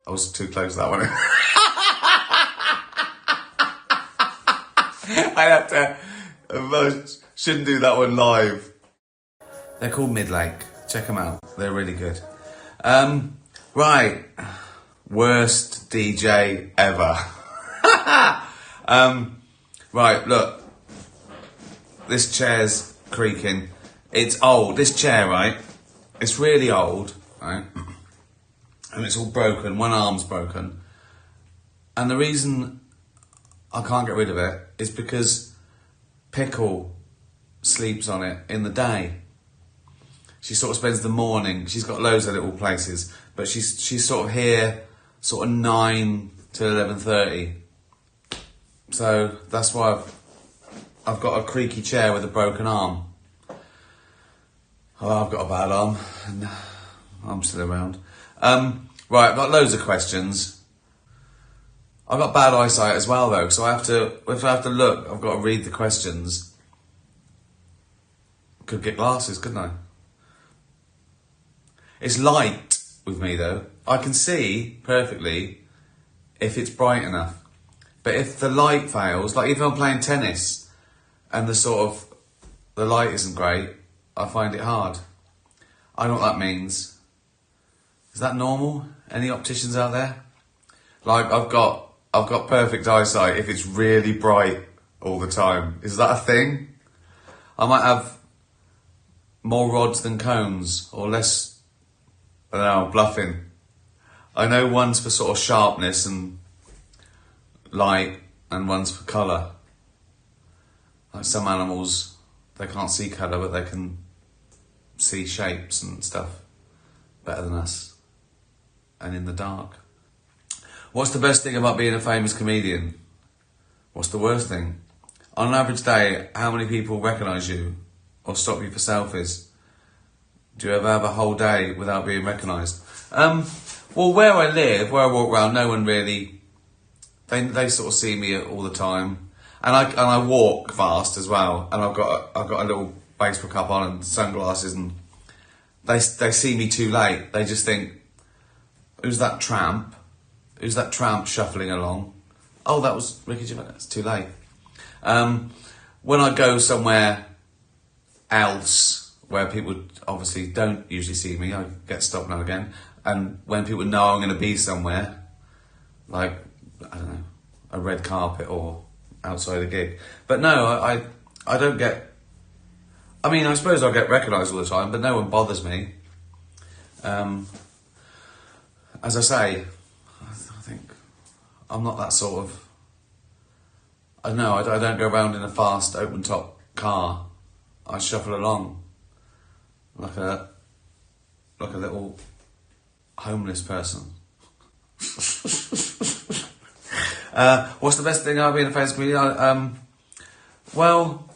I was too close to that one. I had to. Shouldn't do that one live. They're called Midlake. Check them out. They're really good. Right. Worst DJ ever. Right, look. This chair's creaking. It's old. This chair, right? It's really old, right? And it's all broken. One arm's broken. And the reason I can't get rid of it is because Pickle sleeps on it in the day. She sort of spends the morning. She's got loads of little places, but she's sort of here, sort of 9 to 11:30. So that's why I've got a creaky chair with a broken arm. Oh, I've got a bad arm, and I'm still around. Right, I've got loads of questions. I've got bad eyesight as well, though, so if I have to look, I've got to read the questions. Could get glasses, couldn't I? It's light with me, though. I can see perfectly if it's bright enough. But if the light fails, like if I'm playing tennis and the light isn't great, I find it hard. I know what that means. Is that normal? Any opticians out there? Like I've got perfect eyesight if it's really bright all the time. Is that a thing? I might have more rods than cones or less, I don't know, bluffing. I know one's for sort of sharpness and light and one's for colour. Like some animals, they can't see colour but they can see shapes and stuff better than us. And in the dark. What's the best thing about being a famous comedian? What's the worst thing? On an average day, how many people recognise you or stop you for selfies? Do you ever have a whole day without being recognised? Well, where I live, where I walk around, no one really. They sort of see me all the time, and I walk fast as well. And I've got a little baseball cap on and sunglasses, and they see me too late. They just think, "Who's that tramp? Who's that tramp shuffling along?" Oh, that was Ricky Gervais. It's too late. When I go somewhere else where people obviously don't usually see me, I get stopped now and again. And when people know I'm going to be somewhere, like, I don't know, a red carpet or outside a gig. But no, I don't get... I mean, I suppose I get recognised all the time, but no one bothers me. As I say, I think I'm not that sort of... I don't know, I don't go around in a fast, open-top car. I shuffle along like a little homeless person. What's the best thing about being a famous comedian? Well,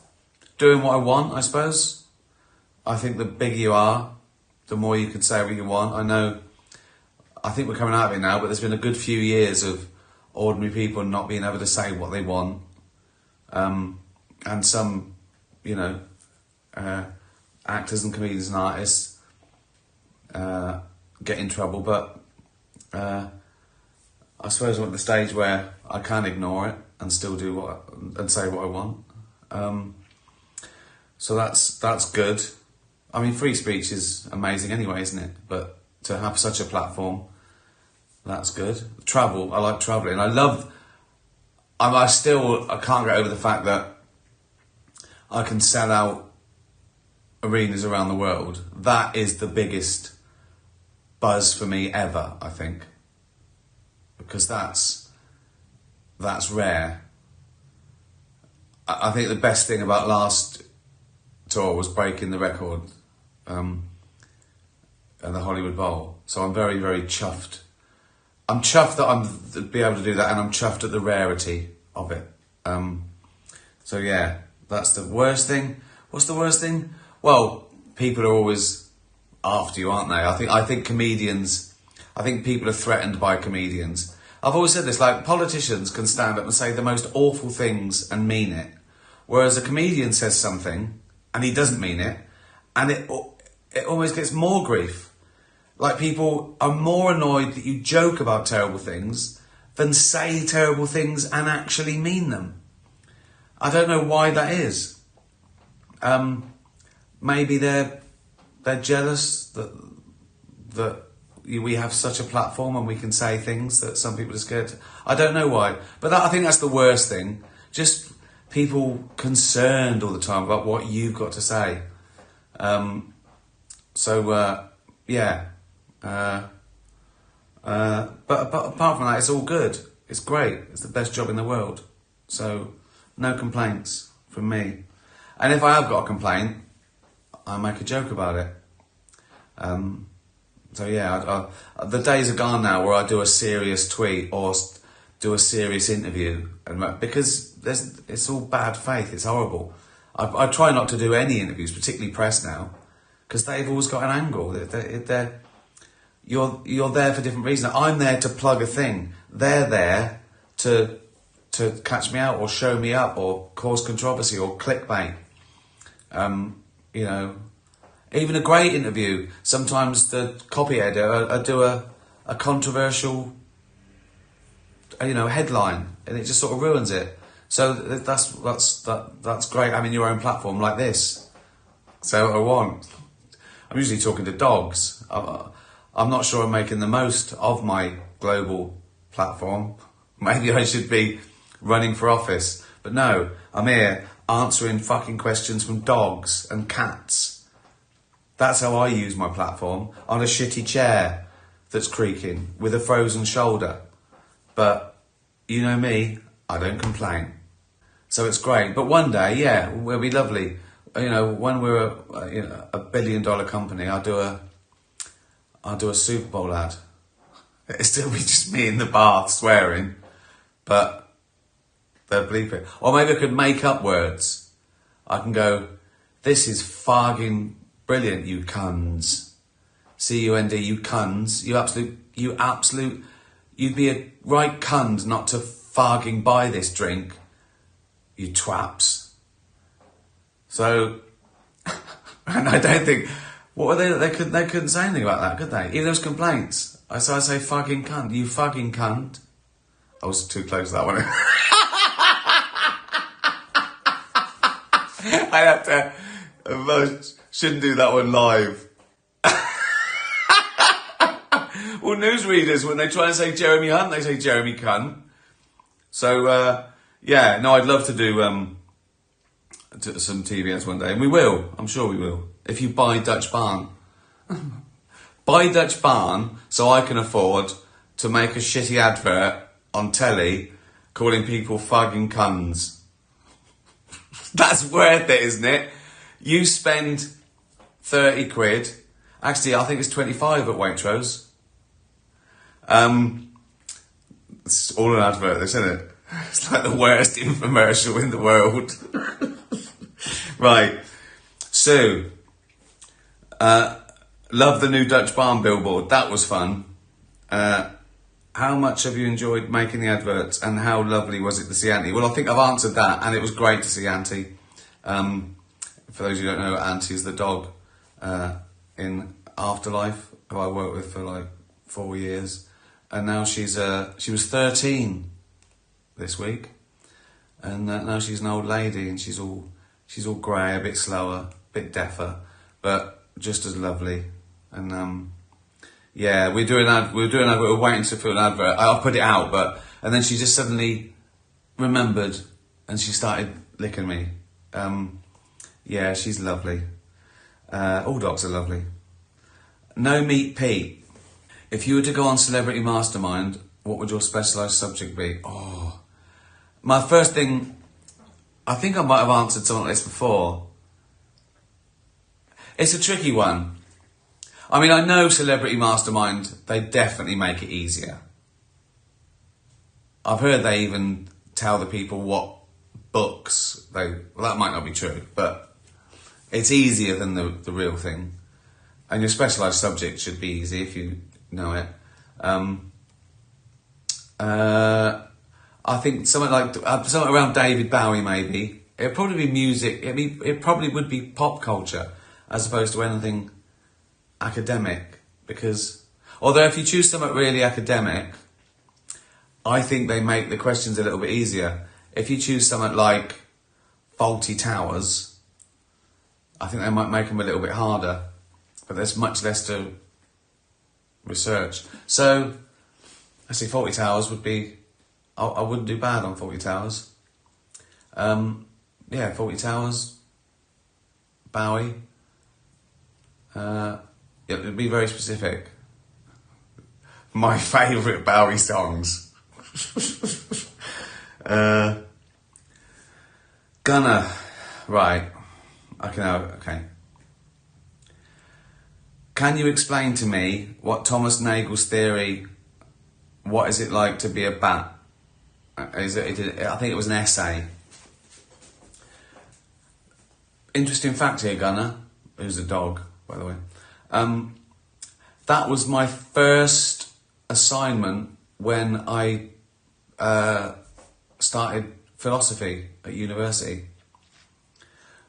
doing what I want, I suppose. I think the bigger you are, the more you can say what you want. I think we're coming out of it now, but there's been a good few years of ordinary people not being able to say what they want. And some, actors and comedians and artists get in trouble, but I suppose I'm at the stage where I can ignore it and still do and say what I want. So that's good. I mean, free speech is amazing anyway, isn't it? But to have such a platform, that's good. Travel, I like travelling. I can't get over the fact that I can sell out arenas around the world. That is the biggest buzz for me ever, I think. Because that's rare. I think the best thing about last tour was breaking the record at the Hollywood Bowl. So I'm very, very chuffed. I'm chuffed that I'm be able to do that, and I'm chuffed at the rarity of it. So yeah, that's the worst thing. What's the worst thing? Well, people are always after you, aren't they? I think comedians, I think people are threatened by comedians. I've always said this, like, politicians can stand up and say the most awful things and mean it, whereas a comedian says something and he doesn't mean it, and it always gets more grief. Like, people are more annoyed that you joke about terrible things than say terrible things and actually mean them. I don't know why that is. Maybe they're jealous that we have such a platform and we can say things that some people are scared. I don't know why, but I think that's the worst thing. Just people concerned all the time about what you've got to say. Yeah. But apart from that, it's all good. It's great. It's the best job in the world. So no complaints from me. And if I have got a complaint, I make a joke about it. So yeah, the days are gone now where I do a serious tweet or do a serious interview, because it's all bad faith. It's horrible. I try not to do any interviews, particularly press now, because they've always got an angle. You're there for different reasons. I'm there to plug a thing. They're there to catch me out or show me up or cause controversy or clickbait. You know, even a great interview, sometimes the copy editor I do a controversial, headline, and it just sort of ruins it. So that's great having your own platform like this. So I want. I'm usually talking to dogs. I'm not sure I'm making the most of my global platform. Maybe I should be running for office. But no, I'm here answering fucking questions from dogs and cats. That's how I use my platform, on a shitty chair that's creaking with a frozen shoulder. But you know me, I don't complain. So it's great. But one day, yeah, it'll be lovely. When we're a $1 billion company, I'll do a Super Bowl ad. It'll still be just me in the bath swearing, but they'll bleep it. Or maybe I could make up words. I can go, "This is fucking brilliant, you cunts. C-U-N-D, you cunts. You'd be a right cunt not to fucking buy this drink, you twaps." So, and I don't think, what were they? They couldn't say anything about that, could they? Even those complaints. So I say fucking cunt, you fucking cunt. I was too close to that one. I have to, shouldn't do that one live. Well, newsreaders, when they try and say Jeremy Hunt, they say Jeremy cunt. So, I'd love to do some TV ads one day, and we will. I'm sure we will. If you buy Dutch Barn. Buy Dutch Barn so I can afford to make a shitty advert on telly calling people fucking cunts. That's worth it, isn't it? You spend 30 quid. Actually, I think it's 25 at Waitrose. It's all an advert, isn't it? It's like the worst infomercial in the world. Right. Sue. Love the new Dutch Barn billboard. That was fun. How much have you enjoyed making the adverts, and how lovely was it to see Auntie? Well, I think I've answered that, and it was great to see Auntie. For those who don't know, Auntie is the dog in Afterlife, who I worked with for like 4 years, and now she was 13 this week, and now she's an old lady, and she's all grey, a bit slower, a bit deafer, but just as lovely. And we're waiting to fill an advert. I'll put it out, and then she just suddenly remembered, and she started licking me. She's lovely. All dogs are lovely. No Meat Pete. If you were to go on Celebrity Mastermind, what would your specialised subject be? Oh, my first thing, I think I might have answered something like this before. It's a tricky one. I mean, I know Celebrity Mastermind, they definitely make it easier. I've heard they even tell the people what books well, that might not be true, but it's easier than the real thing. And your specialised subject should be easy if you know it. I think something around David Bowie, maybe. It'd probably be music. It probably would be pop culture as opposed to anything academic. because although if you choose something really academic, I think they make the questions a little bit easier. If you choose something like faulty towers, I think they might make them a little bit harder, but there's much less to research. So, I see faulty towers would be, I wouldn't do bad on faulty towers. Yeah, faulty towers, Bowie. Yeah, it would be very specific. My favourite Bowie songs. Gunner. Right. Okay. Can you explain to me what Thomas Nagel's theory, what is it like to be a bat? I think it was an essay. Interesting fact here, Gunner, who's a dog, by the way. That was my first assignment when I started philosophy at university.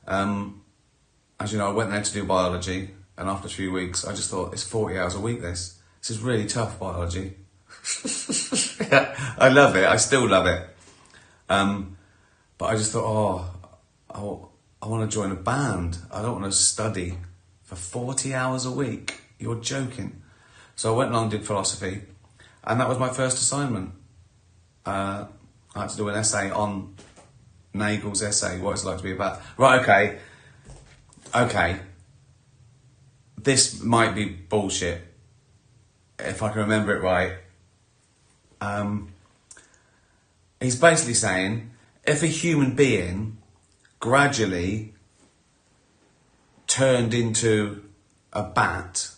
As you know, I went there to do biology, and after a few weeks, I just thought, it's 40 hours a week, this is really tough, biology. I love it, I still love it. But I just thought, I want to join a band. I don't want to study for 40 hours a week. You're joking. So I went along and did philosophy, and that was my first assignment. I had to do an essay on Nagel's essay, what it's like to be a bat. Right, okay. This might be bullshit, if I can remember it right. He's basically saying, if a human being gradually turned into a bat,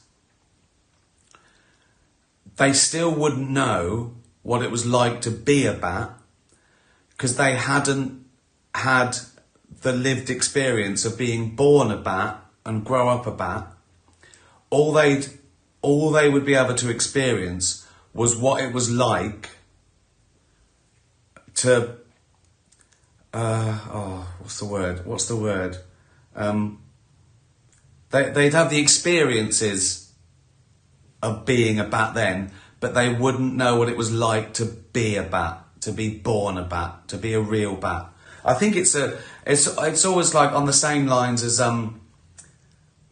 they still wouldn't know what it was like to be a bat, because they hadn't had the lived experience of being born a bat and grow up a bat. All they would be able to experience was what it was like to what's the word? They'd have the experiences of being a bat then, but they wouldn't know what it was like to be a bat, to be born a bat, to be a real bat. I think it's always like on the same lines as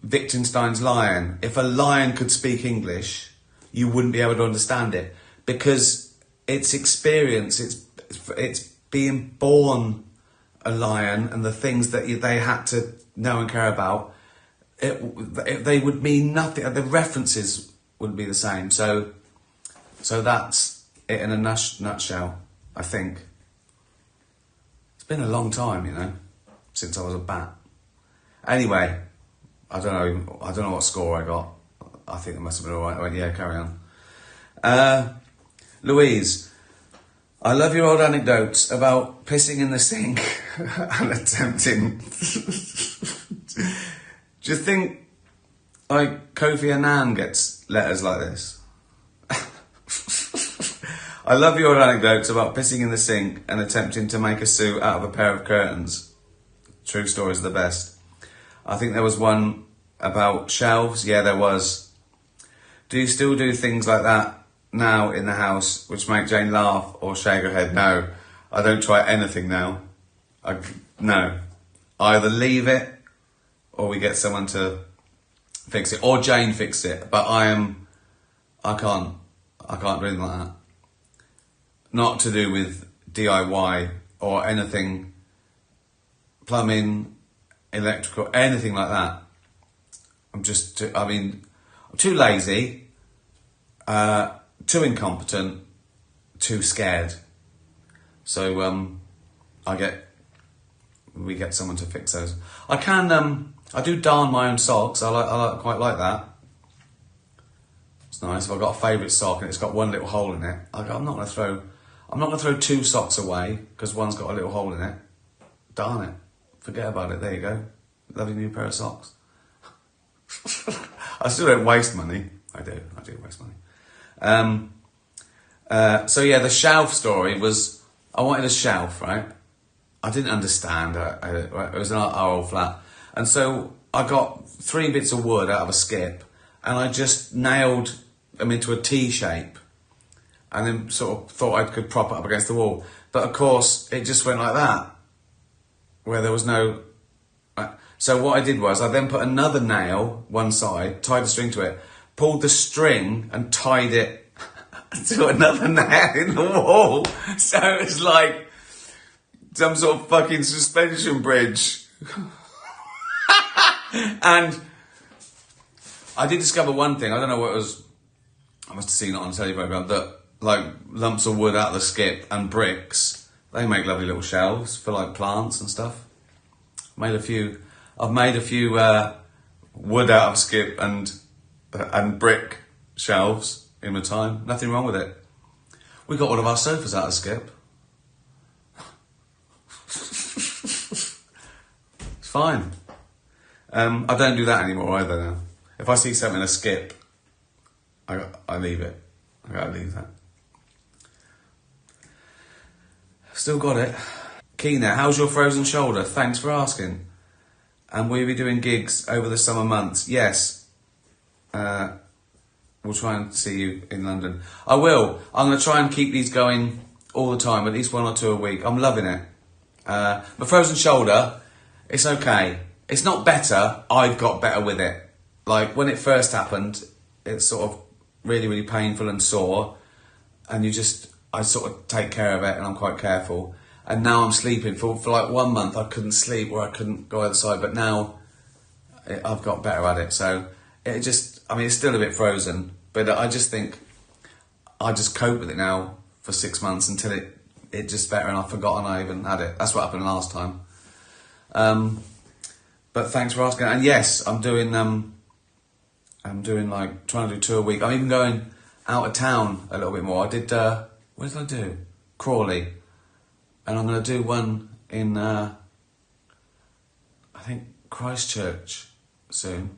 Wittgenstein's lion. If a lion could speak English, you wouldn't be able to understand it, because its experience, it's being born a lion, and the things that they had to know and care about, they would mean nothing. The references wouldn't be the same. So that's it in a nutshell, I think. It's been a long time, since I was a bat. Anyway, I don't know what score I got. I think it must have been all right. I went, yeah, carry on. Louise, I love your old anecdotes about pissing in the sink and attempting. Do you think, like, Kofi Annan gets letters like this? I love your old anecdotes about pissing in the sink and attempting to make a suit out of a pair of curtains. True stories are the best. I think there was one about shelves. Yeah, there was. Do you still do things like that now in the house which make Jane laugh or shake her head? No, I don't try anything now. No. I either leave it or we get someone to fix it, or Jane fix it. But I can't do anything like that. Not to do with DIY or anything, plumbing, electrical, anything like that. I'm too lazy, too incompetent, too scared. So we get someone to fix those. I do darn my own socks. I quite like that. It's nice. If I've got a favourite sock and it's got one little hole in it, I'm not going to throw two socks away because one's got a little hole in it. Darn it. Forget about it. There you go. Lovely new pair of socks. I still don't waste money. I do waste money. So yeah, the shelf story was, I wanted a shelf, right? I didn't understand. It was in our old flat. And so I got 3 bits of wood out of a skip and I just nailed them into a T shape, and then sort of thought I could prop it up against the wall. But of course, it just went like that, where there was no... So what I did was, I then put another nail one side, tied the string to it, pulled the string and tied it to another nail in the wall. So it was like some sort of fucking suspension bridge. And I did discover one thing, I don't know what it was, I must have seen it on a telly programme, that like lumps of wood out of the skip and bricks, they make lovely little shelves for like plants and stuff. I've made a few wood out of skip and brick shelves in my time. Nothing wrong with it. We got one of our sofas out of skip. It's fine. I don't do that anymore either now. If I see something in a skip, I leave it. I gotta leave that. Still got it. Keena, how's your frozen shoulder? Thanks for asking. And will you be doing gigs over the summer months? Yes. We'll try and see you in London. I will. I'm going to try and keep these going all the time, at least 1 or 2 a week. I'm loving it. My frozen shoulder, it's okay. It's not better. I've got better with it. Like, when it first happened, it's sort of really, really painful and sore. And I sort of take care of it, and I'm quite careful. And now I'm sleeping. For like 1 month, I couldn't sleep, or I couldn't go either side. But now I've got better at it. So it's still a bit frozen. But I just think I just cope with it now for 6 months until it just better, and I've forgotten I even had it. That's what happened last time. But thanks for asking. And yes, I'm doing like trying to do 2 a week. I'm even going out of town a little bit more. I did. Where did I do? Crawley. And I'm going to do one in, I think, Christchurch soon.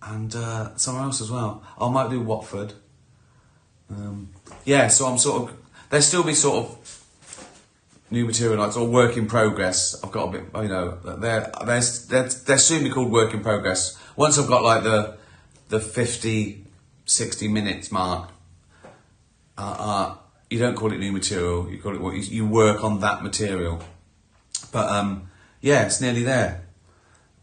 And somewhere else as well. I might do Watford. So I'm sort of... There'll still be sort of new material nights or work in progress. I've got a bit, they'll soon be called work in progress. Once I've got like the 50, 60 minutes mark, you don't call it new material, you call it what you work on that material. But it's nearly there.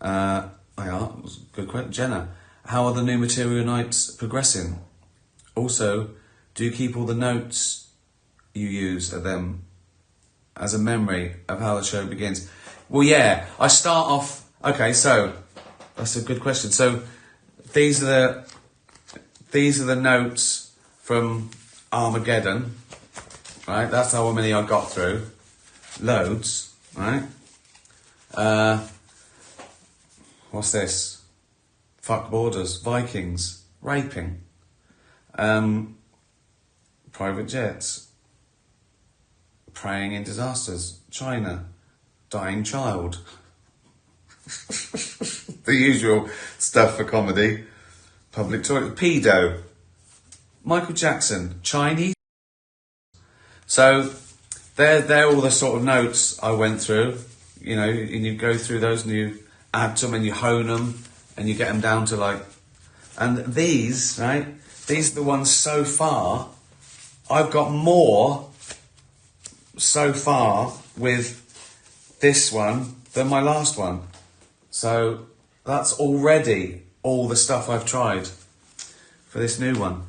Good question. Jenna, how are the new material nights progressing? Also, do you keep all the notes you use at them as a memory of how the show begins? Well, yeah, I start off... Okay, so that's a good question. So these are the notes from Armageddon. Right, that's how many I got through. Loads, right? What's this? Fuck borders, Vikings, raping, private jets, praying in disasters, China, dying child. The usual stuff for comedy. Public toilet, pedo, Michael Jackson, Chinese. So they're all the sort of notes I went through, and you go through those and you add to them and you hone them and you get them down to like... And these, right, these are the ones so far. I've got more so far with this one than my last one. So that's already all the stuff I've tried for this new one.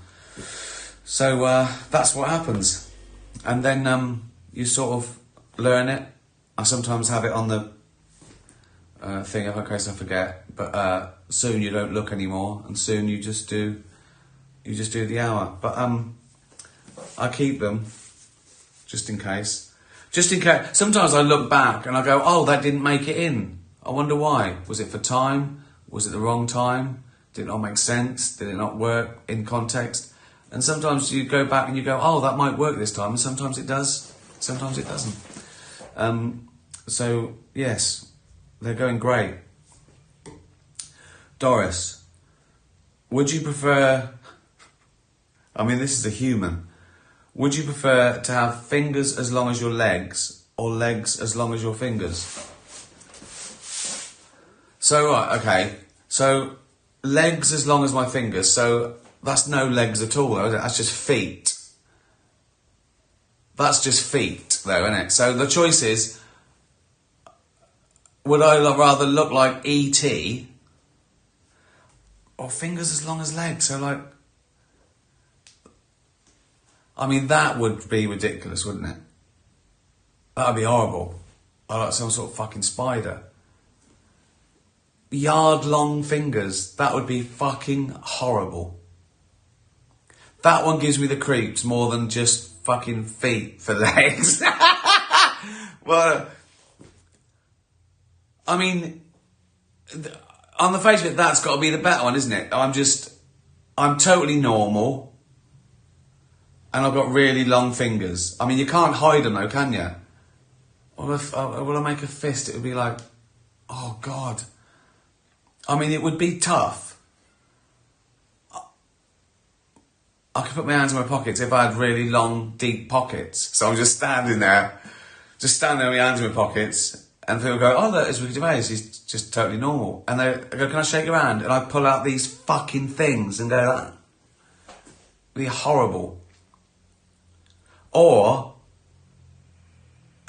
So that's what happens. And then you sort of learn it. I sometimes have it on the thing in case I forget. But soon you don't look anymore, and soon you just do the hour. But I keep them just in case. Just in case. Sometimes I look back and I go, oh, that didn't make it in. I wonder why. Was it for time? Was it the wrong time? Did it not make sense? Did it not work in context? And sometimes you go back and you go, oh, that might work this time. And sometimes it does. Sometimes it doesn't. So, yes, they're going great. Doris, would you prefer... this is a human. Would you prefer to have fingers as long as your legs or legs as long as your fingers? So, right, okay. So, legs as long as my fingers, so that's no legs at all, though, is it? That's just feet. That's just feet, though, isn't it? So the choice is, would I rather look like E.T. or fingers as long as legs? So, like, I mean, that would be ridiculous, wouldn't it? That would be horrible. I like some sort of fucking spider. Yard-long fingers. That would be fucking horrible. That one gives me the creeps more than just fucking feet for legs. Well, I mean, on the face of it, that's got to be the better one, isn't it? I'm totally normal. And I've got really long fingers. I mean, you can't hide them though, can you? Well, if will I make a fist, it would be like, oh God. I mean, it would be tough. I could put my hands in my pockets if I had really long, deep pockets. So I'm just standing there with my hands in my pockets, and people go, oh, look, it's Ricky Gervais, he's just totally normal. And I go, can I shake your hand? And I pull out these fucking things and go, that would be horrible. Or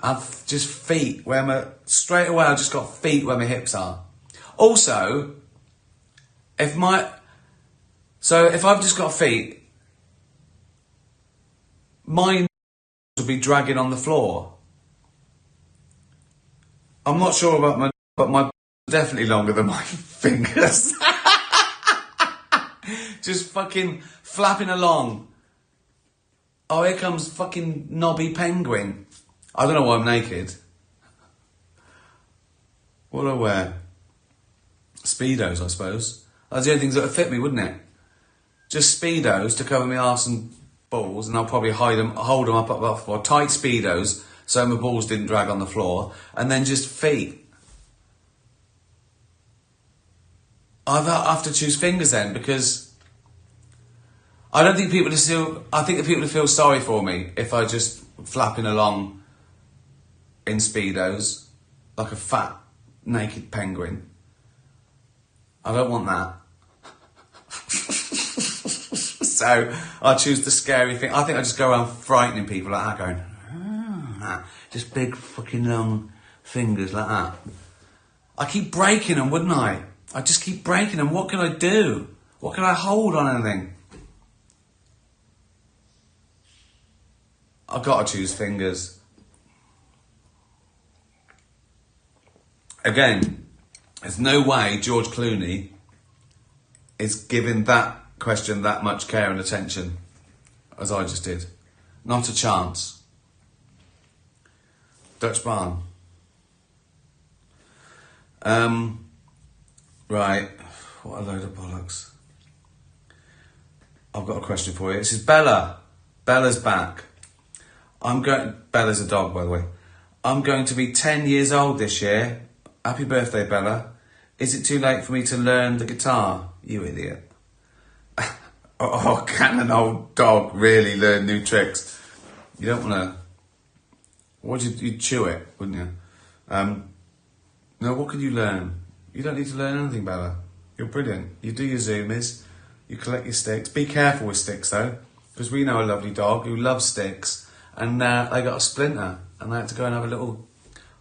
I've just feet where straight away I've just got feet where my hips are. Also, if I've just got feet, mine would be dragging on the floor. I'm not sure about but my definitely longer than my fingers. Just fucking flapping along. Oh, here comes fucking knobby penguin. I don't know why I'm naked. What do I wear? Speedos, I suppose. That's the only things that would fit me, wouldn't it? Just Speedos to cover my arse and balls, and I'll probably hold them up the floor. Tight Speedos, so my balls didn't drag on the floor. And then just feet. I have to choose fingers then, because I don't think people I think that people would feel sorry for me if I just flapping along in Speedos like a fat, naked penguin. I don't want that. So I choose the scary thing. I think I just go around frightening people like that, going, just big fucking long fingers like that. I keep breaking them, wouldn't I? I just keep breaking them. What can I do? What can I hold on anything? I've got to choose fingers. Again, there's no way George Clooney is giving that question that much care and attention as I just did. Not a chance. Dutch barn. Right. What a load of bollocks. I've got a question for you. This is Bella. Bella's back. Bella's a dog, by the way. I'm going to be 10 years old this year. Happy birthday, Bella. Is it too late for me to learn the guitar? You idiot. Oh, can an old dog really learn new tricks? You don't want to... You'd chew it, wouldn't you? No, what can you learn? You don't need to learn anything, Bella. You're brilliant. You do your zoomies. You collect your sticks. Be careful with sticks, though, because we know a lovely dog who loves sticks, and they got a splinter, and they had to go and have a little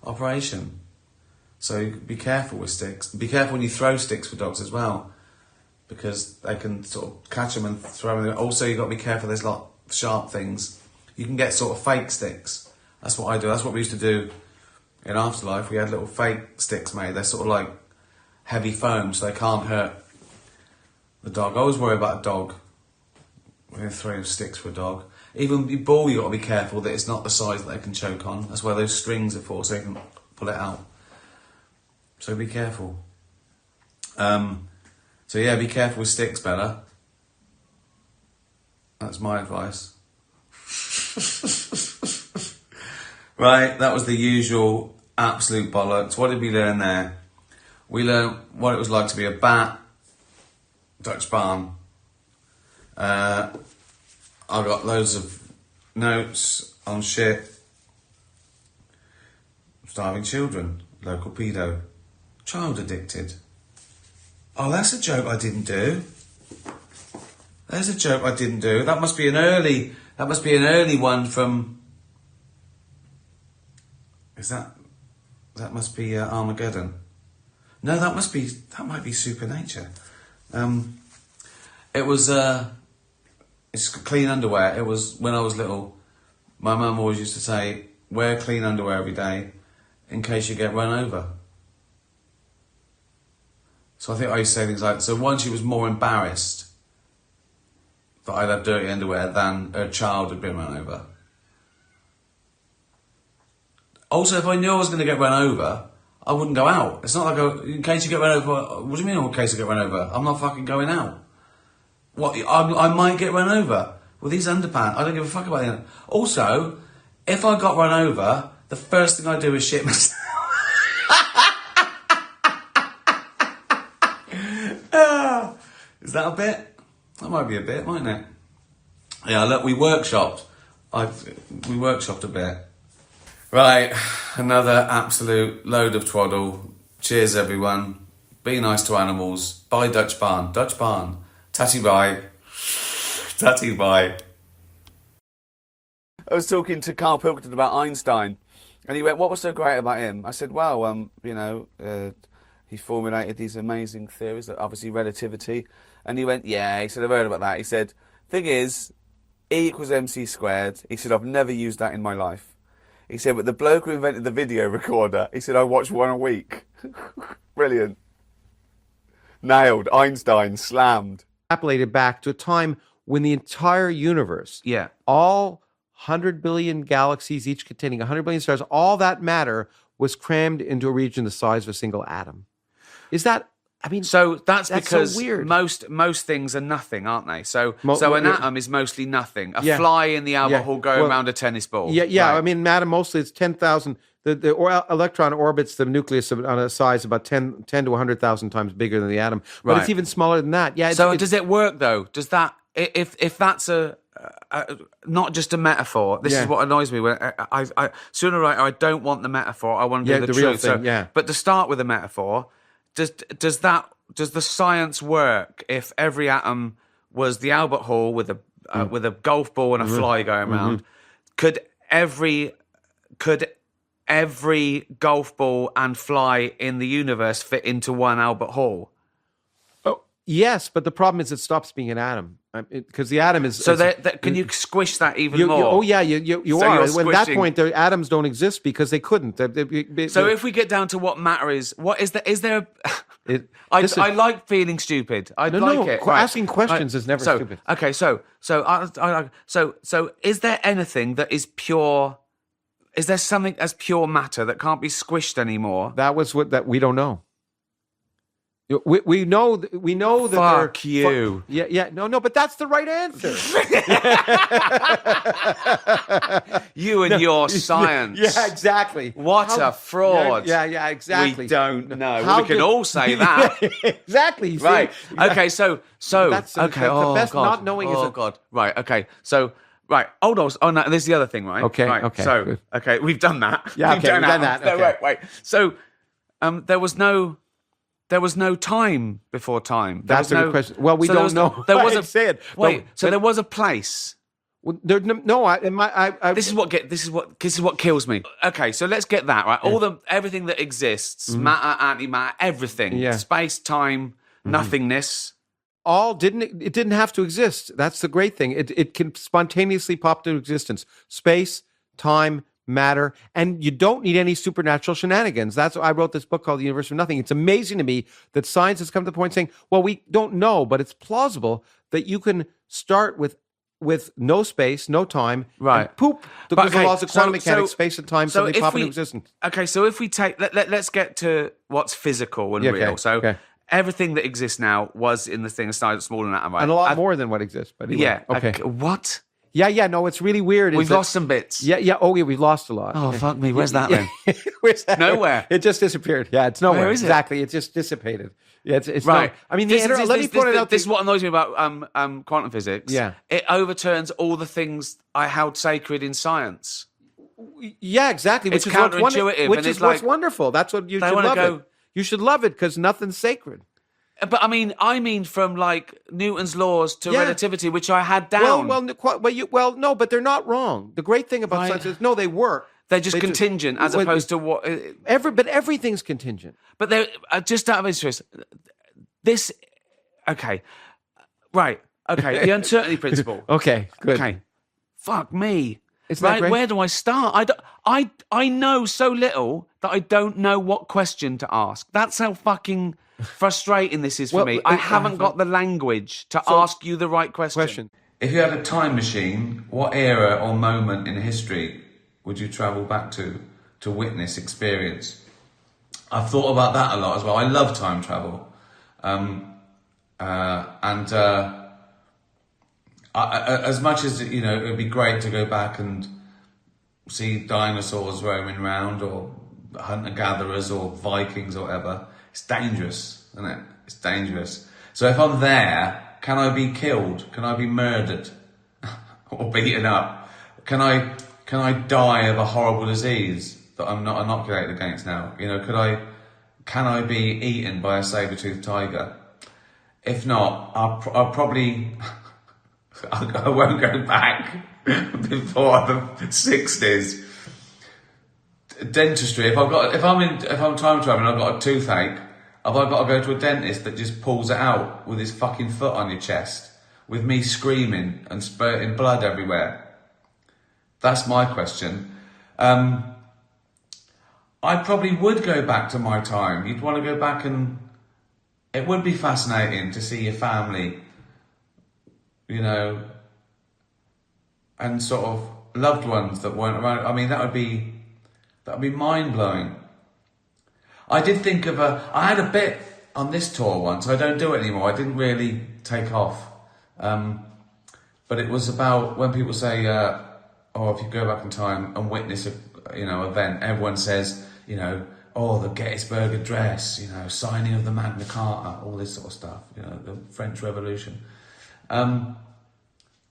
operation. So be careful with sticks. Be careful when you throw sticks for dogs as well, because they can sort of catch them and throw them. Also, you've got to be careful. There's a lot of sharp things. You can get sort of fake sticks. That's what I do. That's what we used to do in Afterlife. We had little fake sticks made. They're sort of like heavy foam, so they can't hurt the dog. I always worry about a dog when you're throwing sticks for a dog. Even your ball, you've got to be careful that it's not the size that they can choke on. That's where those strings are for, so you can pull it out. So be careful. So yeah, be careful with sticks, Bella. That's my advice. Right, that was the usual absolute bollocks. What did we learn there? We learned what it was like to be a bat, Dutch barn. I got loads of notes on shit. Starving children, local pedo, child addicted. Oh, that's a joke I didn't do. There's a joke I didn't do. That must be an early one from... That must be Armageddon. No, that might be Supernature. It's clean underwear. It was when I was little. My mum always used to say, wear clean underwear every day in case you get run over. So I think I used to say things like, so one, she was more embarrassed that I'd have dirty underwear than her child had been run over. Also, if I knew I was going to get run over, I wouldn't go out. It's not like, in case you get run over, what do you mean in case I get run over? I'm not fucking going out. What, I might get run over with these underpants. I don't give a fuck about it. Also, if I got run over, the first thing I do is shit myself. Is that a bit? That might be a bit, mightn't it? Yeah, look, we workshopped a bit. Right, another absolute load of twaddle. Cheers, everyone. Be nice to animals. Bye, Dutch Barn. Dutch Barn. Tatty bye. Tatty bye. I was talking to Carl Pilkington about Einstein, and he went, what was so great about him? I said, well, he formulated these amazing theories, obviously relativity. And he went, yeah, he said, I've heard about that. He said, thing is, E equals MC squared. He said, I've never used that in my life. He said, but the bloke who invented the video recorder, he said, I watch one a week. Brilliant. Nailed. Einstein. Slammed. Extrapolated back to a time when the entire universe, all 100 billion galaxies, each containing 100 billion stars, all that matter was crammed into a region the size of a single atom. Is that... I mean, so that's because so weird. Most things are nothing, aren't they? So an atom is mostly nothing. A fly in the Albert Hall going around a tennis ball. Yeah. Right. I mean, an atom mostly it's 10,000. The electron orbits the nucleus on a size about 10 to 100,000 times bigger than the atom. But it's even smaller than that. Yeah. So does it work though? Does that if that's not just a metaphor? This is what annoys me. When I sooner or later I don't want the metaphor. I want to do the real truth. thing. But to start with a metaphor. Does the science work if every atom was the Albert Hall with a golf ball and a fly going around? Could every golf ball and fly in the universe fit into one Albert Hall? Oh, yes, but the problem is it stops being an atom because the atom is. So can you squish that even more? You are. At that point, the atoms don't exist because they couldn't. So if we get down to what matter is, what is there? Is there? I like feeling stupid. I like it. Asking questions is never stupid. Okay, so is there anything that is pure? Is there something as pure matter that can't be squished anymore? That we don't know. We know that Fuck you. No, but that's the right answer. You and your science. Yeah, exactly. What a fraud. Yeah, exactly. We don't know. We can all say that. Exactly. Right. Okay, so that's okay. The best God. not knowing is God. Right. Okay. So right. Hold on. Oh no. This is the other thing, right? Okay. Right. Okay. So good. okay, we've done that. Yeah. We've done that. Okay. No, wait. So there was no time before time. That's a good question. Well, we don't know. There was a said. Wait. So there was a place. Well, this is what kills me. Okay, so let's get that right. Everything that exists, matter, antimatter, everything. Yeah. Space, time, nothingness. It didn't have to exist. That's the great thing. It can spontaneously pop into existence. Space, time, matter, and you don't need any supernatural shenanigans. That's why I wrote this book called The Universe of Nothing. It's amazing to me that science has come to the point saying, well, we don't know, but it's plausible that you can start with no space, no time, right? And poop, because the laws of quantum mechanics, space and time suddenly pop into existence. Okay, so if we take, let's get to what's physical and real. So everything that exists now was in the thing started smaller than that, right? And a lot more than what exists. But anyway. Yeah. Okay. What? Yeah, no, it's really weird. We've lost some bits. Yeah, we've lost a lot. Oh, fuck me. Where's that then? Where's that? Nowhere. It just disappeared. Yeah, it's nowhere. Where is it? Exactly. It just dissipated. Yeah, it's right. I mean, let me point it out. This is what annoys me about quantum physics. Yeah. It overturns all the things I held sacred in science. Yeah, exactly. It's counterintuitive. Which is what's wonderful. That's what you should love it. You should love it because nothing's sacred. But I mean from like Newton's laws to Yeah. relativity, which I had down. No, but they're not wrong. The great thing about Right. science is, no, they work. They're just contingent as opposed to what. But everything's contingent. But they're just out of interest. This, okay, right, okay. The uncertainty principle. Okay, good. Okay, fuck me. Isn't that Right, great? where do I start? I know so little that I don't know what question to ask. That's how fucking frustrating this is for Well, me. I haven't got the language to ask you the right question. If you had a time machine, what era or moment in history would you travel back to witness, experience? I've thought about that a lot as well. I love time travel. As much as, you know, it would be great to go back and see dinosaurs roaming around, or hunter-gatherers, or Vikings, or whatever, it's dangerous, isn't it? It's dangerous. So if I'm there, can I be killed? Can I be murdered? Or beaten up? Can I die of a horrible disease that I'm not inoculated against now? You know, can I be eaten by a saber-toothed tiger? If not, I'll probably, I won't go back before the 60s. Dentistry. If I'm time traveling, I've got a toothache. Have I got to go to a dentist that just pulls it out with his fucking foot on your chest, with me screaming and spurting blood everywhere? That's my question. I probably would go back to my time. You'd want to go back, and it would be fascinating to see your family, you know, and sort of loved ones that weren't around. I mean, that would be mind-blowing. I did think of I had a bit on this tour once. I don't do it anymore. I didn't really take off. But it was about when people say, if you go back in time and witness a event, everyone says, you know, the Gettysburg Address, you know, signing of the Magna Carta, all this sort of stuff, you know, the French Revolution. And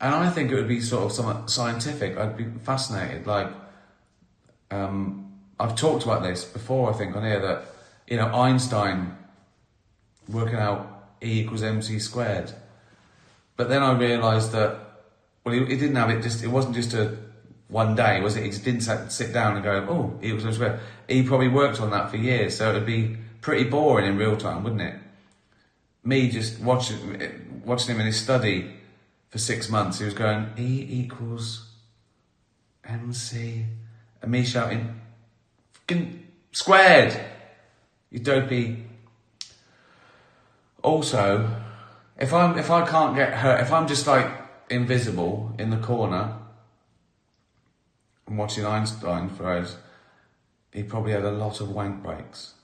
I think it would be sort of somewhat scientific. I'd be fascinated. Like, I've talked about this before, I think, on here, that, you know, Einstein working out E equals mc squared. But then I realised that, well, he didn't have it it wasn't just a one day, was it? He just didn't sit down and go, E equals mc squared. He probably worked on that for years, so it'd be pretty boring in real time, wouldn't it? Me just watching him in his study for 6 months, he was going, E equals mc, and me shouting, fucking squared, you dopey. Also, if I can't get hurt, if I'm just like invisible in the corner and watching Einstein for hours, he probably had a lot of wank breaks.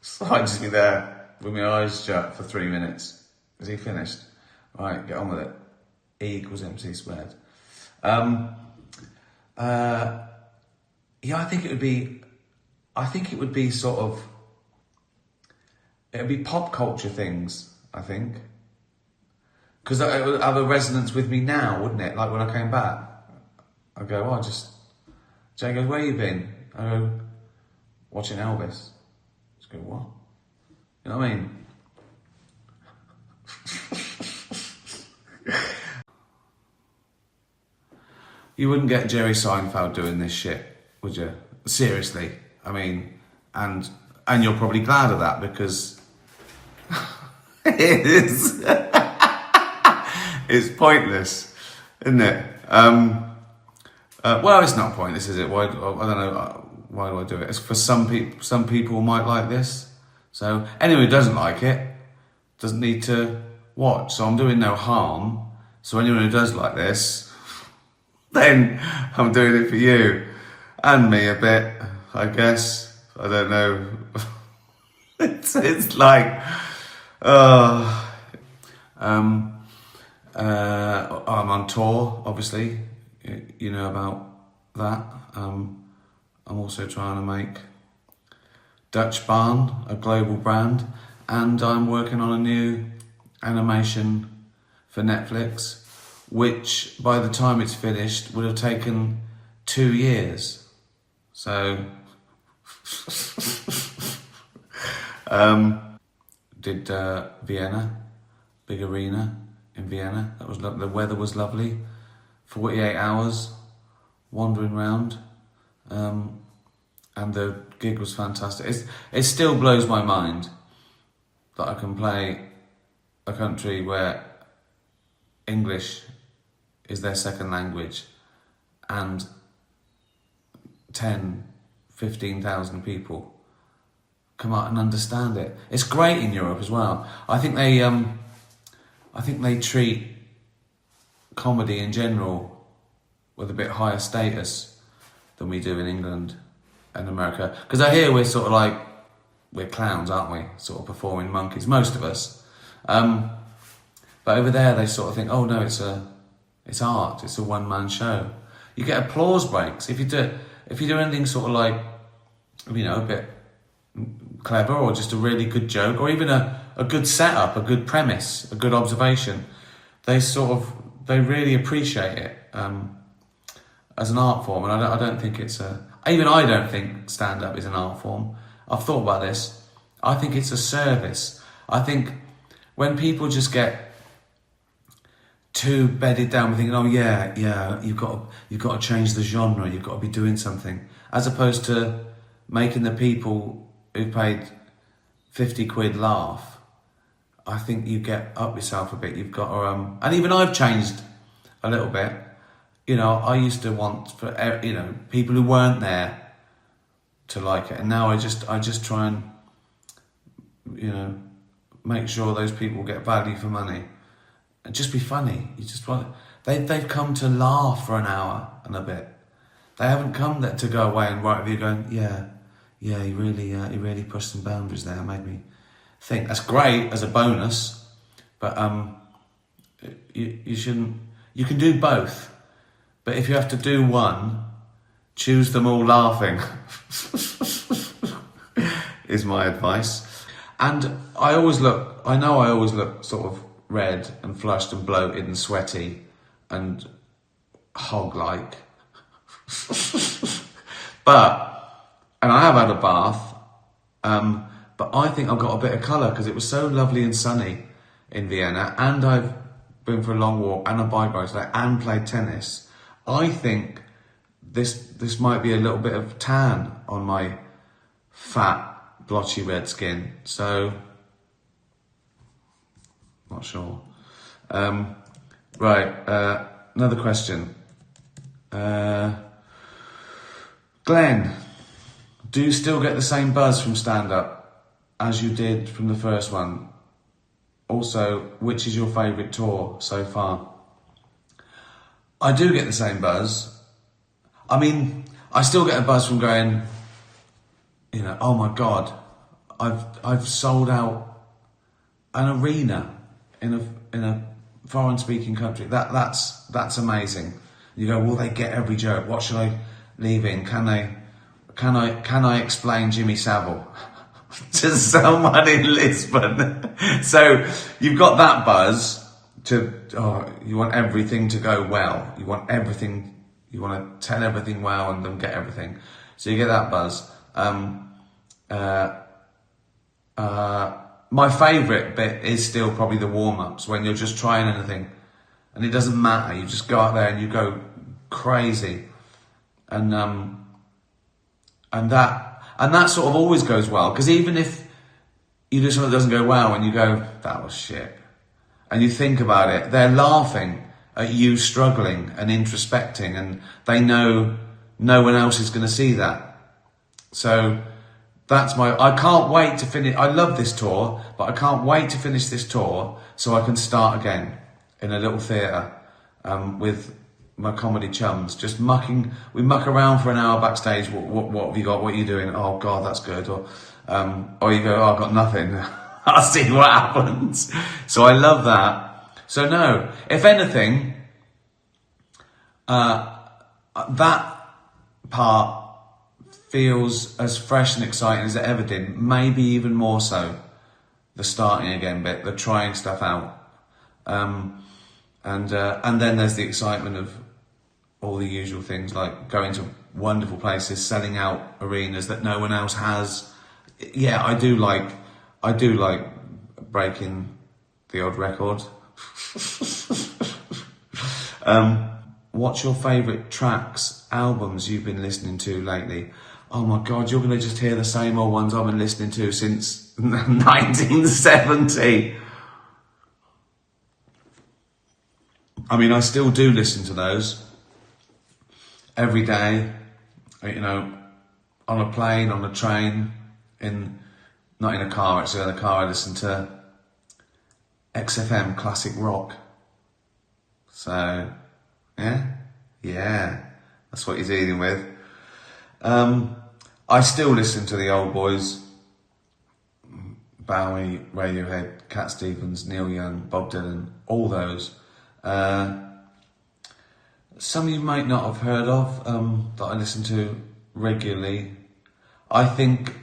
So I'd just be there with my eyes shut for 3 minutes. Is he finished? Right, get on with it. E equals mc squared. I think it would be sort of, it'd be pop culture things, I think. Because it would have a resonance with me now, wouldn't it? Like when I came back, I'd go, Jane goes, where you been? I go, watching Elvis. Just go, what? You know what I mean? You wouldn't get Jerry Seinfeld doing this shit, would you? Seriously. I mean, and you're probably glad of that, because it is. It's pointless, isn't it? Well, it's not pointless, is it? Why? I don't know. Why do I do it? It's for some people. Some people might like this. So anyone who doesn't like it doesn't need to watch. So I'm doing no harm. So anyone who does like this, then I'm doing it for you and me a bit, I guess. I don't know. It's like, I'm on tour, obviously. You know about that. I'm also trying to make Dutch Barn a global brand, and I'm working on a new animation for Netflix, which by the time it's finished would have taken 2 years. So did Vienna, big arena in Vienna. That was the weather was lovely. 48 hours wandering around, and the gig was fantastic. It still blows my mind that I can play a country where English is their second language and 10, 15,000 people come out and understand it. It's great in Europe as well. I think they treat comedy in general with a bit higher status than we do in England and America. Because I hear we're sort of like, we're clowns, aren't we? Sort of performing monkeys, most of us. But over there they sort of think, oh no, it's art, it's a one-man show. You get applause breaks. If you do anything sort of like, you know, a bit clever or just a really good joke or even a good setup, a good premise, a good observation, they really appreciate it as an art form. And I don't think I don't think stand-up is an art form. I've thought about this. I think it's a service. I think when people just get too bedded down with thinking, oh yeah, you've got to change the genre, you've got to be doing something, as opposed to making the people who paid 50 quid laugh. I think you get up yourself a bit. You've got to, and even I've changed a little bit. You know, I used to want for people who weren't there to like it, and now I just try and make sure those people get value for money. And just be funny. You just want they've come to laugh for an hour and a bit. They haven't come there to go away and write with you going, yeah, he really pushed some boundaries there, made me think. That's great as a bonus, but you shouldn't. You can do both, but if you have to do one, choose them all laughing. Is my advice. And I always look sort of red and flushed and bloated and sweaty and hog-like. And I have had a bath, but I think I've got a bit of colour because it was so lovely and sunny in Vienna, and I've been for a long walk and a bike ride today and played tennis. I think this might be a little bit of tan on my fat, blotchy red skin. So, not sure. Right, another question. Glenn, do you still get the same buzz from stand-up as you did from the first one? Also, which is your favourite tour so far? I do get the same buzz. I mean, I still get a buzz from going, oh my God, I've sold out an arena in a foreign speaking country. That's amazing. You go, will they get every joke? What should I leave in? Can I explain Jimmy Savile to someone in Lisbon? So you've got that buzz you want everything to go well. You want to tell everything well and then get everything. So you get that buzz. My favourite bit is still probably the warm-ups, when you're just trying anything and it doesn't matter. You just go out there and you go crazy. And that sort of always goes well, because even if you do something that doesn't go well and you go, that was shit, and you think about it, they're laughing at you struggling and introspecting, and they know no one else is going to see that. So I can't wait to finish. I love this tour, but I can't wait to finish this tour so I can start again in a little theatre with my comedy chums, just we muck around for an hour backstage. What have you got? What are you doing? Oh God, that's good. Or you go, oh, I've got nothing. I'll see what happens. So I love that. So no, if anything, that part feels as fresh and exciting as it ever did. Maybe even more so. The starting again bit, the trying stuff out, and then there's the excitement of all the usual things, like going to wonderful places, selling out arenas that no one else has. Yeah, I do like breaking the odd record. What's your favourite tracks, albums you've been listening to lately? Oh my God, you're going to just hear the same old ones I've been listening to since 1970. I mean, I still do listen to those every day, you know, on a plane, on a train, not in a car actually, in a car I listen to XFM classic rock. So, yeah, that's what you're dealing with. I still listen to the old boys, Bowie, Radiohead, Cat Stevens, Neil Young, Bob Dylan, all those. Some you might not have heard of, that I listen to regularly. I think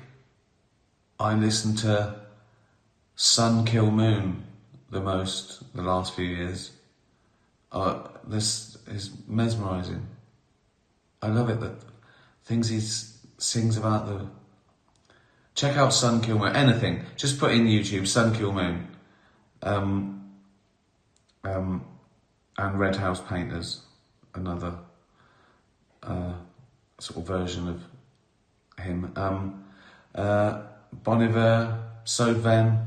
I listen to Sun Kill Moon the most the last few years. This is mesmerising. I love it, the things he sings about the... Check out Sun Kill Moon, anything. Just put in YouTube, Sun Kill Moon. And Red House Painters, another sort of version of him. Bon Iver, Sodven,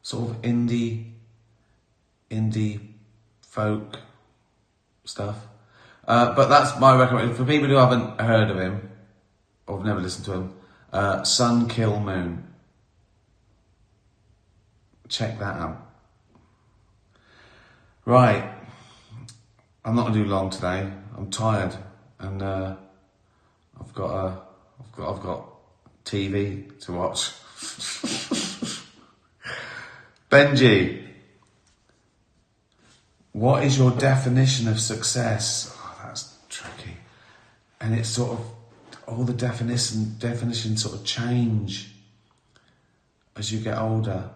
sort of indie folk stuff. But that's my recommendation for people who haven't heard of him or have never listened to him. Sun Kill Moon. Check that out. Right, I'm not gonna do long today. I'm tired, and I've got TV to watch. Benji, what is your definition of success? Oh, that's tricky, and it's sort of all the definitions sort of change as you get older.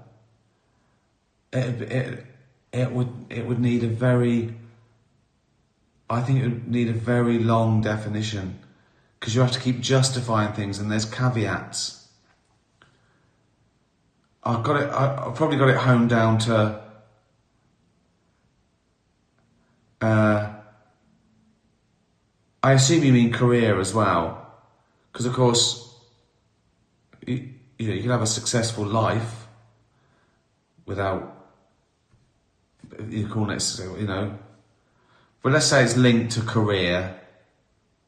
It would need a very, I think it would need a very long definition, because you have to keep justifying things and there's caveats. I've probably got it honed down to I assume you mean career as well, because of course you can have a successful life without, you call it, you know, but let's say it's linked to career.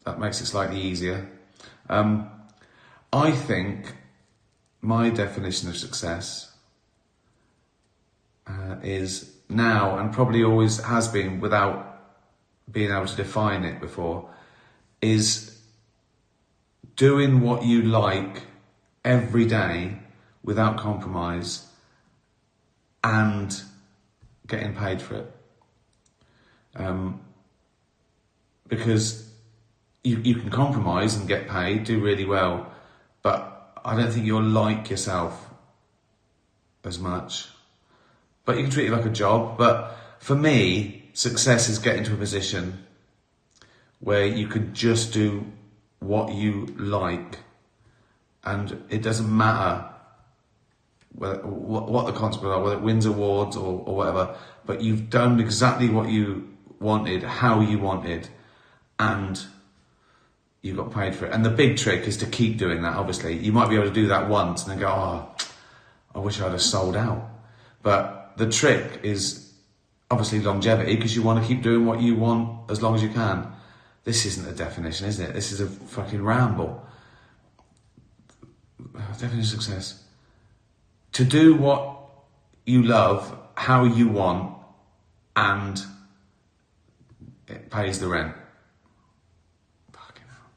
That makes it slightly easier. I think my definition of success is now, and probably always has been without being able to define it before, is doing what you like every day without compromise and getting paid for it. Because you can compromise and get paid, do really well, but I don't think you'll like yourself as much. But you can treat it like a job. But for me, success is getting to a position where you can just do what you like, and it doesn't matter what the consequences are, whether it wins awards or whatever, but you've done exactly what you wanted, how you wanted, and you got paid for it. And the big trick is to keep doing that, obviously. You might be able to do that once and then go, oh, I wish I'd have sold out. But the trick is obviously longevity, because you want to keep doing what you want as long as you can. This isn't a definition, is it? This is a fucking ramble. Definition of success. To do what you love, how you want, and it pays the rent. Fucking hell.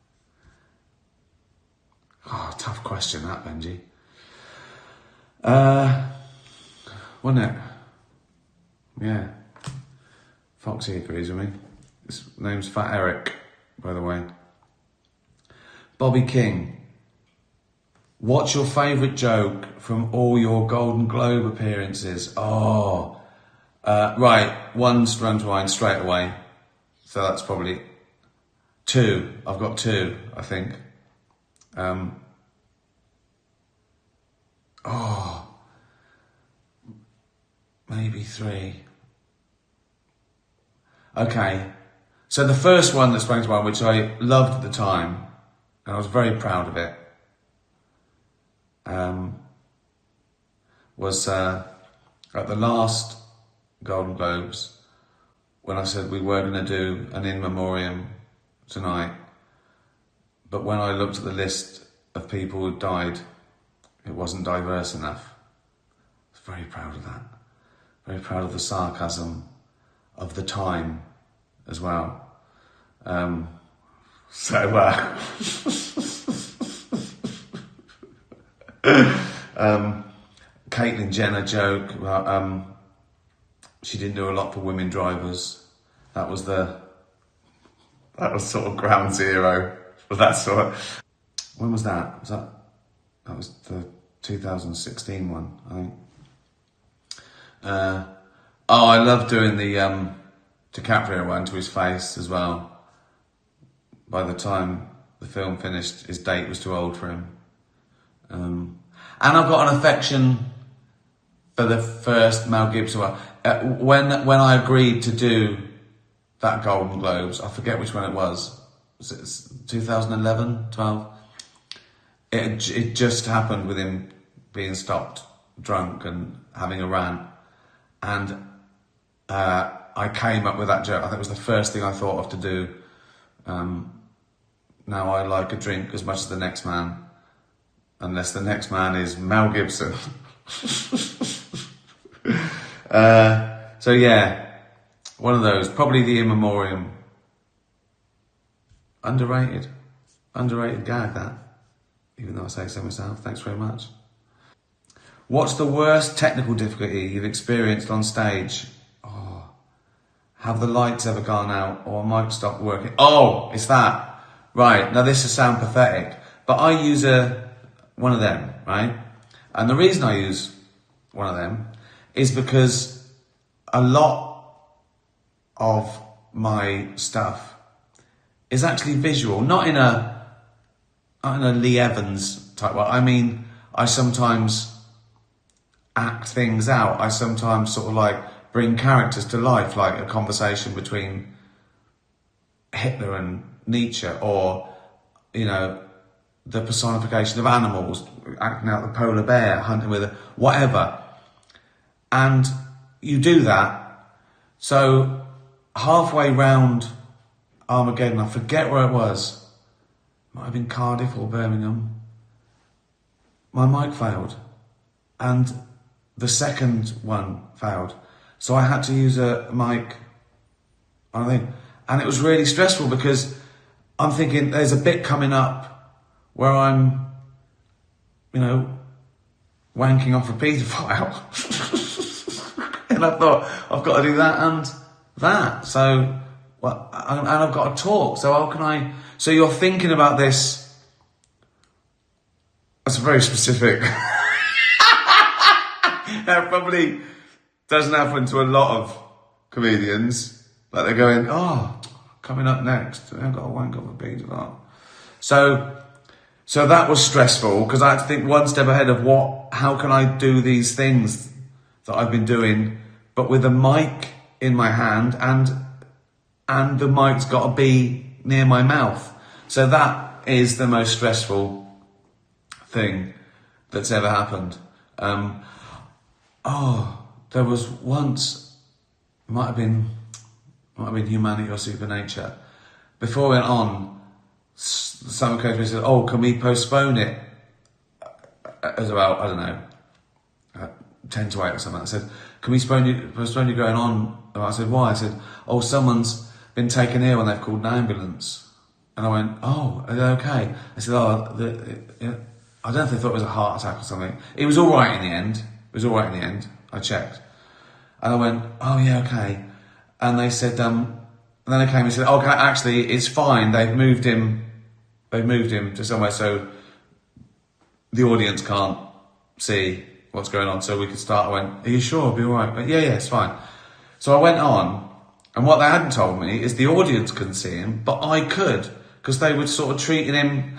Oh, tough question that, Benji. Wasn't it? Yeah. Foxy agrees with me. His name's Fat Eric, by the way. Bobby King. What's your favourite joke from all your Golden Globe appearances? Oh, right. One sprung to mind straight away. So that's probably two. I've got two, I think. maybe 3. Okay. So the first one that sprang to mind, which I loved at the time, and I was very proud of it, was at the last Golden Globes, when I said we were going to do an in memoriam tonight, but when I looked at the list of people who died, it wasn't diverse enough. I was very proud of that. Very proud of the sarcasm of the time as well. Caitlyn Jenner joke about she didn't do a lot for women drivers. That was sort of ground zero for that sort. When was that? That was the 2016 one, I think. I love doing the DiCaprio one to his face as well. By the time the film finished, his date was too old for him. And I've got an affection for the first Mel Gibson one. When I agreed to do that Golden Globes, I forget which one it was. Was it 2011, 12? It just happened with him being stopped drunk and having a rant. And I came up with that joke. I think it was the first thing I thought of to do. Now I like a drink as much as the next man, unless the next man is Mel Gibson. So yeah, one of those. Probably the in memoriam. Underrated gag, that. Even though I say so myself. Thanks very much. What's the worst technical difficulty you've experienced on stage? Oh, have the lights ever gone out or a mic stopped working? Oh, it's that. Right, now this will sound pathetic, but I use one of them, right? And the reason I use one of them is because a lot of my stuff is actually visual, not in a Lee Evans type way. I mean, I sometimes act things out. I sometimes sort of like bring characters to life, like a conversation between Hitler and Nietzsche, or, you know, the personification of animals, acting out the polar bear, hunting with whatever. And you do that. So halfway round Armageddon, I forget where it was. Might have been Cardiff or Birmingham. My mic failed. And the second one failed. So I had to use a mic on a thing. And it was really stressful because I'm thinking there's a bit coming up where I'm, you know, wanking off a paedophile. And I thought, I've got to do that and that. So, well, and I've got to talk. So how can I... So you're thinking about this... That's very specific. That probably doesn't happen to a lot of comedians. Like they're going, oh, coming up next, I've got to wank off a paedophile. So that was stressful because I had to think one step ahead of how can I do these things that I've been doing, but with a mic in my hand and the mic's got to be near my mouth. So that is the most stressful thing that's ever happened. There was once, might have been Humanity or Supernature. Before we went on, someone came to me and said, oh, can we postpone it? It was about, I don't know, 10 to 8 or something. I said, can we postpone you going on? And I said, why? I said, oh, someone's been taken ill and they've called an ambulance. And I went, oh, are they okay? I said, I don't know if they thought it was a heart attack or something. It was all right in the end. I checked. And I went, oh yeah, okay. And they said, and then they came and said, okay, actually, it's fine. They've moved him to somewhere so the audience can't see what's going on, so we could start. I went, are you sure it'll be all right? But yeah, it's fine. So I went on, and what they hadn't told me is the audience couldn't see him, but I could, because they were sort of treating him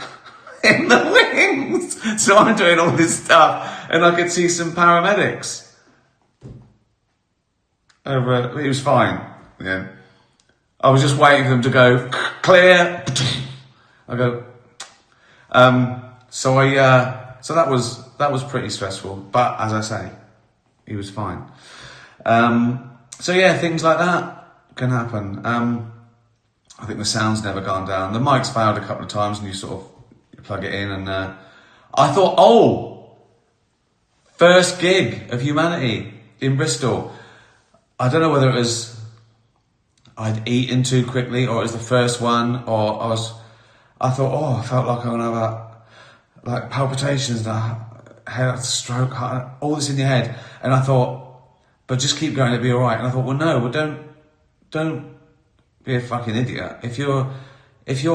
in the wings. So I'm doing all this stuff, and I could see some paramedics. He was fine. Yeah. I was just waiting for them to go clear. I go. So that was pretty stressful. But as I say, he was fine. So yeah, things like that can happen. I think the sound's never gone down. The mic's failed a couple of times, and you sort of plug it in, and I thought, first gig of Humanity in Bristol. I don't know whether it was I'd eaten too quickly, or it was the first one, or I thought, I felt like I'm gonna have like palpitations, and head stroke, heart, all this in your head, and I thought, but just keep going, it'll be all right. And I thought, don't be a fucking idiot. If you're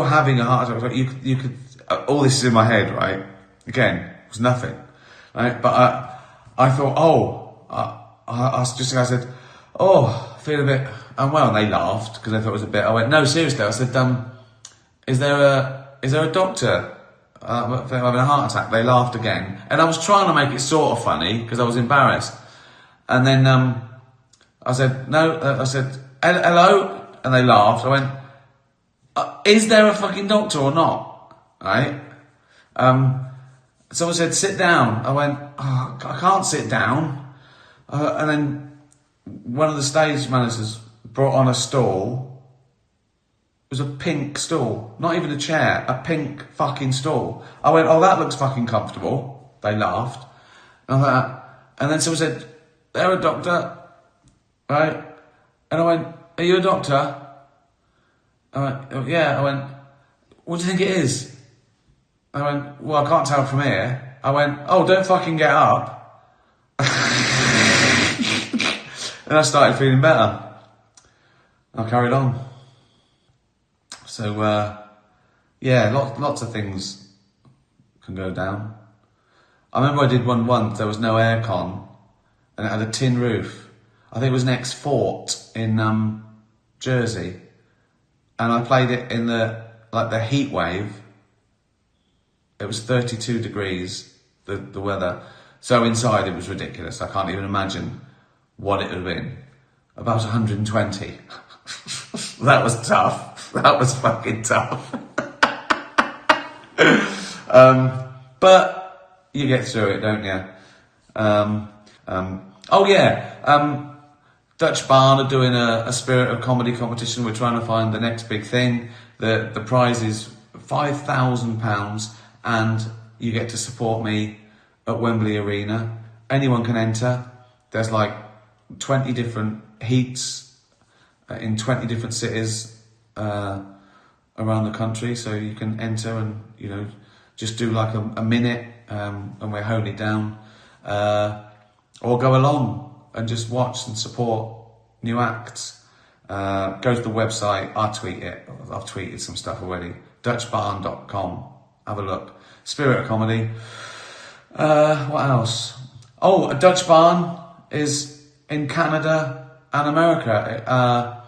having a heart attack, you could. All this is in my head, right? Again, it was nothing, right? But I thought, I said, I feel a bit unwell, and they laughed because they thought it was a bit. I went, no, seriously. I said, is there a doctor? I'm having a heart attack. They laughed again, and I was trying to make it sort of funny because I was embarrassed. And then I said, no. I said, hello, and they laughed. I went, is there a fucking doctor or not? Right? Someone said, sit down. I went, I can't sit down. And then one of the stage managers brought on a stool. It was a pink stool, not even a chair, a pink fucking stool. I went, that looks fucking comfortable. They laughed. And then someone said, they're a doctor, right? And I went, are you a doctor? I went, oh, yeah. I went, what do you think it is? I went, well, I can't tell from here. I went, don't fucking get up. And I started feeling better. I carried on. So, lots of things can go down. I remember I did one once, there was no aircon, and it had a tin roof. I think it was next Fort in Jersey. And I played it in the heat wave. It was 32 degrees, the weather. So inside it was ridiculous. I can't even imagine what it would have been. About 120. That was tough. That was fucking tough. But you get through it, don't you? Dutch Barn are doing a Spirit of Comedy competition. We're trying to find the next big thing. The prize is £5,000, and you get to support me at Wembley Arena. Anyone can enter. There's 20 different heats in 20 different cities around the country, so you can enter and just do a minute, and we're holding it down, or go along and just watch and support new acts. Go to the website. I'll tweet it. I've tweeted some stuff already. DutchBarn.com. Have a look. Spirit of Comedy. What else? A Dutch Barn is in Canada and America.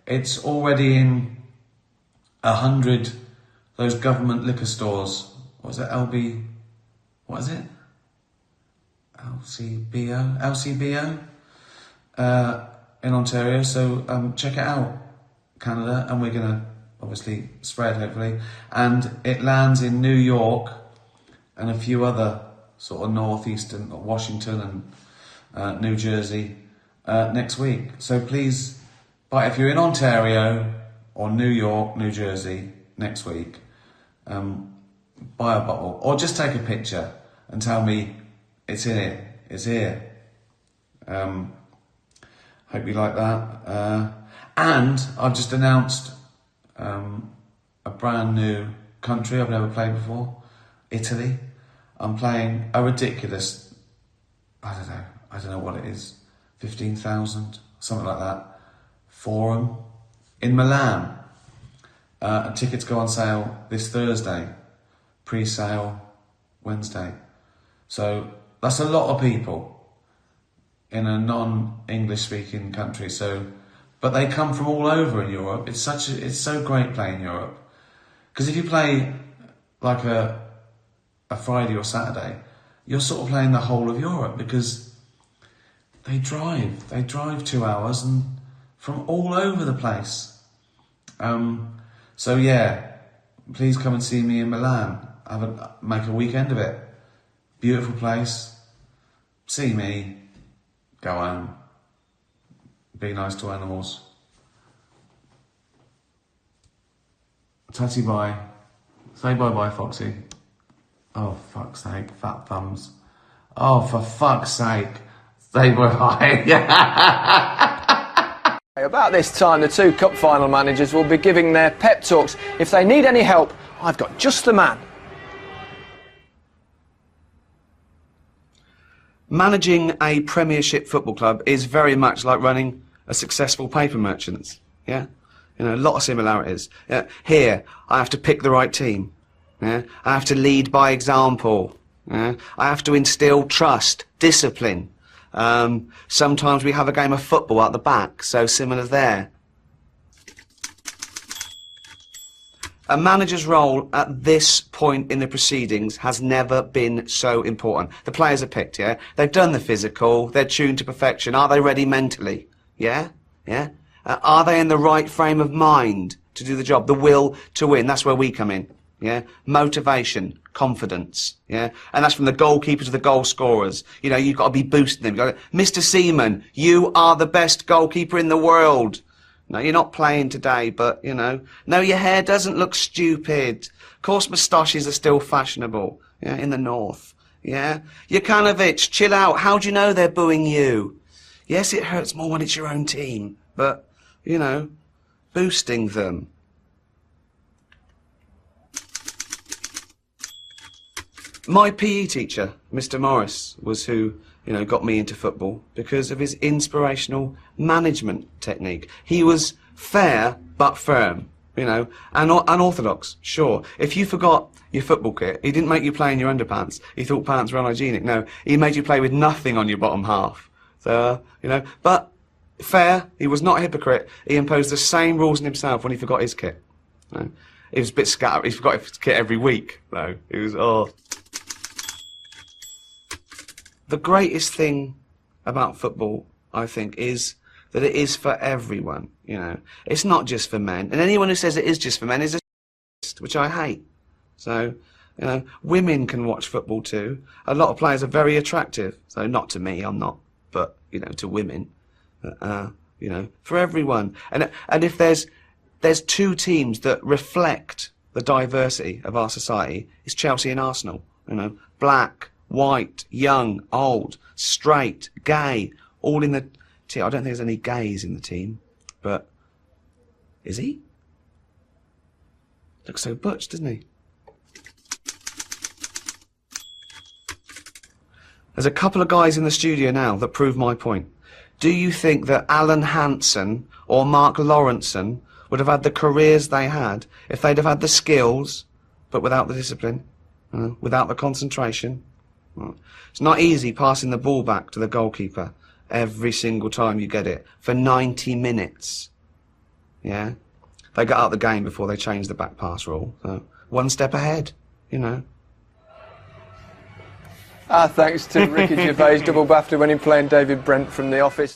It's already in 100 those government liquor stores. What is it? What is it? LCBO in Ontario. So check it out, Canada, and we're gonna obviously spread hopefully. And it lands in New York and a few other sort of northeastern, Washington and New Jersey next week. So please, but if you're in Ontario or New York, New Jersey next week, buy a bottle or just take a picture and tell me it's in it. It's here. Hope you like that. And I've just announced a brand new country I've never played before, Italy. I'm playing a ridiculous, I don't know what it is, 15,000, something like that, forum in Milan. And tickets go on sale this Thursday, pre-sale Wednesday. So that's a lot of people in a non-English speaking country. So, but they come from all over in Europe. It's so great playing Europe, because if you play like a Friday or Saturday, you're sort of playing the whole of Europe, because they drive 2 hours and from all over the place. So yeah, please come and see me in Milan. Make a weekend of it. Beautiful place. See me. Go home. Be nice to animals. Tatty bye. Say bye-bye, Foxy. Oh, fuck's sake. Fat thumbs. Oh, for fuck's sake. Say bye-bye. About this time, the two cup final managers will be giving their pep talks. If they need any help, I've got just the man. Managing a Premiership football club is very much like running a successful paper merchant's. Yeah, you know, a lot of similarities. Here, I have to pick the right team. Yeah, I have to lead by example. Yeah, I have to instill trust, discipline. Sometimes we have a game of football at the back, so similar there. A manager's role at this point in the proceedings has never been so important. The players are picked, yeah? They've done the physical, they're tuned to perfection. Are they ready mentally? Yeah? Yeah? Are they in the right frame of mind to do the job? The will to win, that's where we come in. Yeah? Motivation, confidence, yeah? And that's from the goalkeeper to the goal scorers. You know, you've got to be boosting them. You've got to, Mr. Seaman, you are the best goalkeeper in the world. No, you're not playing today, but, you know, no, your hair doesn't look stupid. Of course, moustaches are still fashionable, yeah, in the north, yeah? Jokanovic, chill out. How do you know they're booing you? Yes, it hurts more when it's your own team, but, you know, boosting them. My PE teacher, Mr. Morris, was who, you know, got me into football because of his inspirational management technique. He was fair but firm, you know, and unorthodox, sure. If you forgot your football kit, he didn't make you play in your underpants. He thought pants were unhygienic. No, he made you play with nothing on your bottom half. So, you know, but fair, he was not a hypocrite. He imposed the same rules on himself when he forgot his kit. You know? He was a bit scattered. He forgot his kit every week, though. He was, oh... The greatest thing about football, I think, is that it is for everyone, you know. It's not just for men. And anyone who says it is just for men is a which I hate. So, you know, women can watch football too. A lot of players are very attractive. So not to me, I'm not, but, you know, to women. You know, for everyone. And if there's two teams that reflect the diversity of our society, it's Chelsea and Arsenal. You know, black, white, young, old, straight, gay, all in the team. I don't think there's any gays in the team, but is he? Looks so butch, doesn't he? There's a couple of guys in the studio now that prove my point. Do you think that Alan Hansen or Mark Lawrenson would have had the careers they had if they'd have had the skills, but without the discipline, without the concentration? It's not easy passing the ball back to the goalkeeper every single time you get it for 90 minutes. Yeah? They got out the game before they changed the back pass rule. So one step ahead, you know. Thanks to Ricky Gervais, double BAFTA winning playing David Brent from The Office.